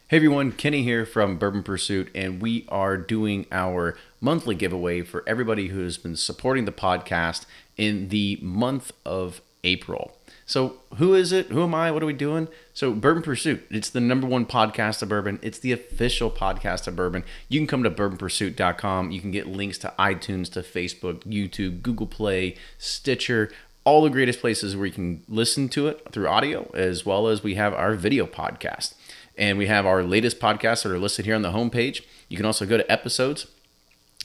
Hey everyone, Kenny here from Bourbon Pursuit, and we are doing our monthly giveaway for everybody who has been supporting the podcast in the month of April. So, who is it? Who am I? What are we doing? So, Bourbon Pursuit, it's the #1 podcast of bourbon. It's the official podcast of bourbon. You can come to bourbonpursuit.com. You can get links to iTunes, to Facebook, YouTube, Google Play, Stitcher, all the greatest places where you can listen to it through audio, as well as we have our video podcast. And we have our latest podcasts that are listed here on the homepage. You can also go to episodes.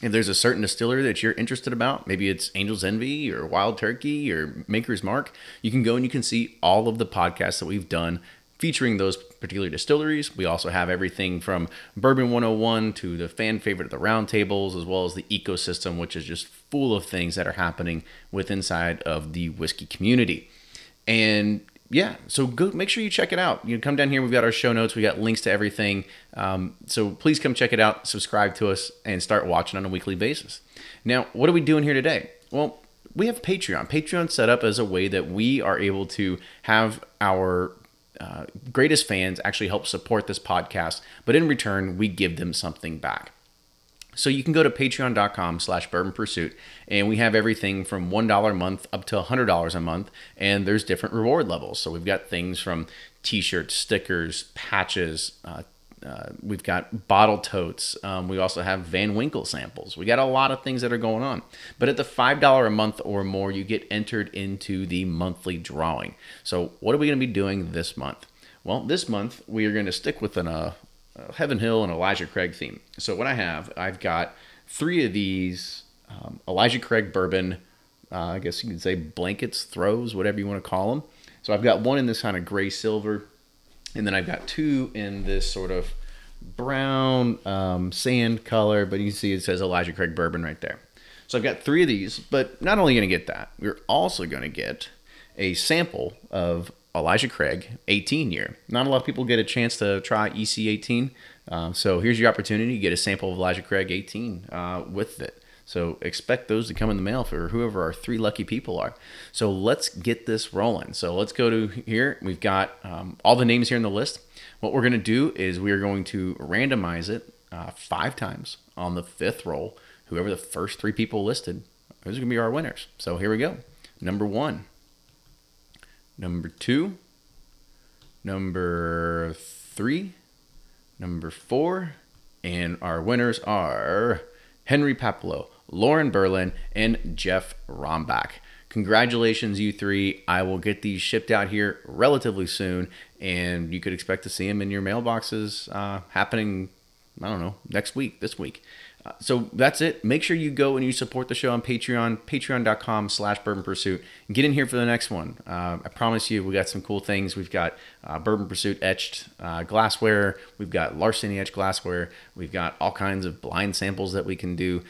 If there's a certain distillery that you're interested about, maybe it's Angel's Envy or Wild Turkey or Maker's Mark, you can go and you can see all of the podcasts that we've done featuring those particular distilleries. We also have everything from Bourbon 101 to the fan favorite of the roundtables, as well as the ecosystem, which is just full of things that are happening with inside of the whiskey community. And yeah, so go make sure you check it out. You come down here, we've got our show notes, we got links to everything. So please come check it out, subscribe to us, and start watching on a weekly basis. Now, what are we doing here today? Well, we have Patreon. Patreon set up as a way that we are able to have our greatest fans actually help support this podcast, but in return, we give them something back. So you can go to patreon.com/Bourbon Pursuit, and we have everything from $1 a month up to $100 a month, and there's different reward levels. So we've got things from t-shirts, stickers, patches, we've got bottle totes. We also have Van Winkle samples. We got a lot of things that are going on. But at the $5 a month or more, you get entered into the monthly drawing. So what are we going to be doing this month? Well, this month we are going to stick with an Heaven Hill and Elijah Craig theme. So what I've got 3 of these Elijah Craig bourbon, I guess you could say blankets, throws, whatever you want to call them. So I've got one in this kind of gray silver, and then I've got 2 in this sort of brown sand color, but you can see it says Elijah Craig bourbon right there. So I've got 3 of these, but not only going to get that, we're also going to get a sample of Elijah Craig 18 year. Not a lot of people get a chance to try EC 18. So here's your opportunity to get a sample of Elijah Craig 18 with it. So expect those to come in the mail for whoever our 3 lucky people are. So let's get this rolling. So let's go to here. We've got all the names here in the list. What we're going to do is we are going to randomize it 5 times on the 5th roll. Whoever the first 3 people listed, those are going to be our winners. So here we go. Number 1. Number 2, number 3, number 4, and our winners are Henry Papalo, Lauren Berlin, and Jeff Rombach. Congratulations, you 3. I will get these shipped out here relatively soon, and you could expect to see them in your mailboxes happening, I don't know, next week, this week. So that's it. Make sure you go and you support the show on Patreon, patreon.com/Bourbon Pursuit. Get in here for the next one. I promise you, we got some cool things. We've got Bourbon Pursuit etched glassware. We've got Larceny etched glassware. We've got all kinds of blind samples that we can do.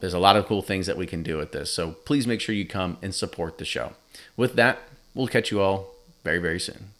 There's a lot of cool things that we can do with this. So please make sure you come and support the show. With that, we'll catch you all very, very soon.